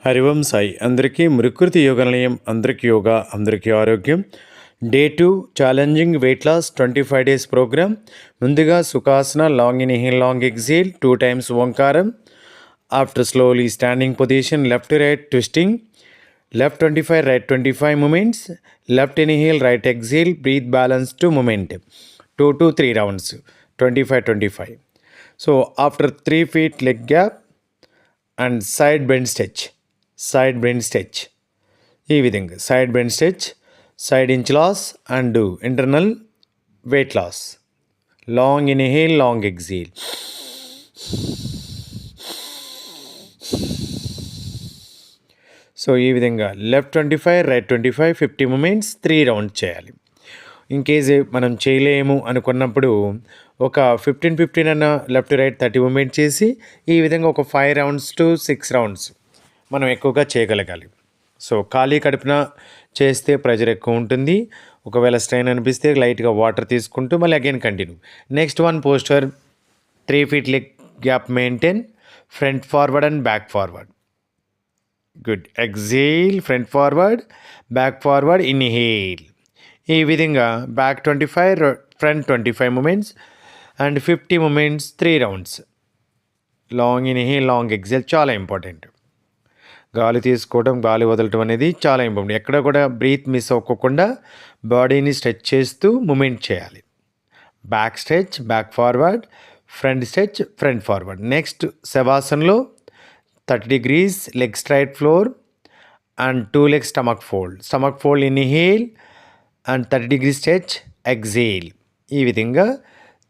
హరి ఓం సాయి అందరికీ మృకృతి యోగ నిలయం, అందరికీ యోగా, అందరికీ ఆరోగ్యం. Day 2 challenging weight loss 25 days program. ముందుగా sukhasana, long inhale, long exhale, 2 times ఓంకారం. After slowly standing position, left right twisting, left 25, right 25 moments, left inhale, right exhale, breath balance to moment, 2 to 3 rounds, 25. So after 3 feet leg gap and side bend stretch. ఈ విధంగా side bend stretch, side inch loss and internal weight loss. Long inhale, long exhale. So ఈ విధంగా left 25, right 25, 50 movements, 3 rounds చేయాలి. In case మనం చేయలేము అనుకున్నప్పుడు ఒక 15 అన్న లెఫ్ట్ రైట్ 30 మూమెంట్ చేసి ఈ విధంగా ఒక 5 rounds to 6 rounds మనం ఎక్కువగా చేయగలగాలి. సో ఖాళీ కడుపున చేస్తే ప్రెజర్ ఎక్కువ ఉంటుంది. ఒకవేళ స్ట్రెయిన్ అనిపిస్తే లైట్గా వాటర్ తీసుకుంటూ మళ్ళీ again continue. Next one posture, 3 feet leg gap maintain, front forward and back forward. Good. Exhale, front forward, back forward, inhale. ఈ విధంగా back 25, front 25 movements and 50 movements, 3 rounds. Long inhale, long exhale చాలా important. గాలి తీసుకోవడం, గాలి వదలటం అనేది చాలా important. ఎక్కడ కూడా బ్రీత్ మిస్ అవ్వకుండా బాడీని స్ట్రెచ్ చేస్తూ మూమెంట్ చేయాలి. Back stretch, back forward, front stretch, front forward. Next శవాసనలో 30 degrees leg straight floor and 2 legs stomach fold, inhale and 30 degree stretch, exhale. ఈ విధంగా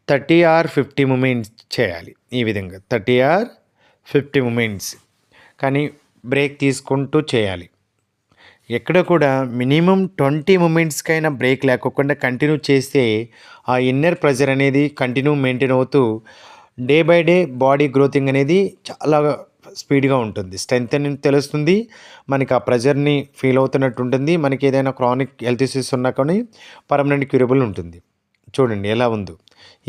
30 or 50 మూమెంట్స్ చేయాలి. ఈ విధంగా 30 or 50 మూమెంట్స్, కానీ బ్రేక్ తీసుకుంటూ చేయాలి. ఎక్కడ కూడా మినిమం 20 మూమెంట్స్కైనా బ్రేక్ లేకోకుండా కంటిన్యూ చేస్తే ఆ ఇన్నర్ ప్రెజర్ అనేది కంటిన్యూ మెయింటైన్ అవుతూ డే బై డే బాడీ గ్రోతింగ్ అనేది చాలా స్పీడ్గా ఉంటుంది. స్ట్రెంత్ అని తెలుస్తుంది, మనకి ఆ ప్రెజర్ని ఫీల్ అవుతున్నట్టు ఉంటుంది. మనకి ఏదైనా క్రానిక్ హెల్త్ ఇష్యూస్ ఉన్నా కానీ పర్మనెంట్ క్యూరబుల్ ఉంటుంది. చూడండి ఎలా ఉందో.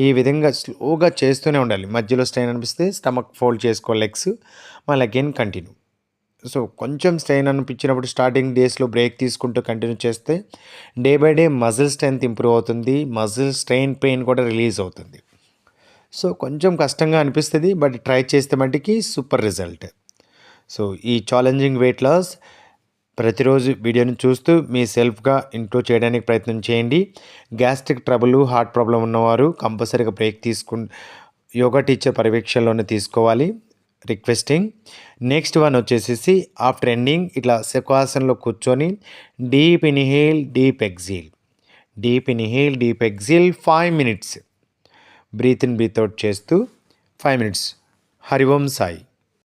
ఈ విధంగా స్లోగా చేస్తూనే ఉండాలి. మధ్యలో స్ట్రెయిన్ అనిపిస్తే స్టమక్ ఫోల్డ్ చేసుకో లెగ్స్, మళ్ళీ అగైన్ కంటిన్యూ. సో కొంచెం స్ట్రెయిన్ అనిపించినప్పుడు స్టార్టింగ్ డేస్లో బ్రేక్ తీసుకుంటూ కంటిన్యూ చేస్తే day by day muscle strength improve అవుతుంది, మజిల్ స్ట్రెయిన్ పెయిన్ కూడా రిలీజ్ అవుతుంది. సో కొంచెం కష్టంగా అనిపిస్తుంది, బట్ ట్రై చేస్తే మటుకి సూపర్ రిజల్ట్. సో ఈ ఛాలెంజింగ్ వెయిట్ లాస్ ప్రతిరోజు వీడియోని చూస్తూ మీ సెల్ఫ్గా ఇంట్లో చేయడానికి ప్రయత్నం చేయండి. గ్యాస్ట్రిక్ ట్రబుల్, హార్ట్ ప్రాబ్లం ఉన్నవారు కంపల్సరీగా బ్రేక్ యోగా టీచర్ పర్యవేక్షణలోనే తీసుకోవాలి. రిక్వెస్టింగ్. నెక్స్ట్ వన్ వచ్చేసేసి ఆఫ్టర్ ఎండింగ్ ఇట్లా సుఖాసనలో కూర్చొని deep inhale, deep exhale, 5 minutes. Breathe in, breathe out చేస్తూ 5 minutes. హరి ఓం సాయి.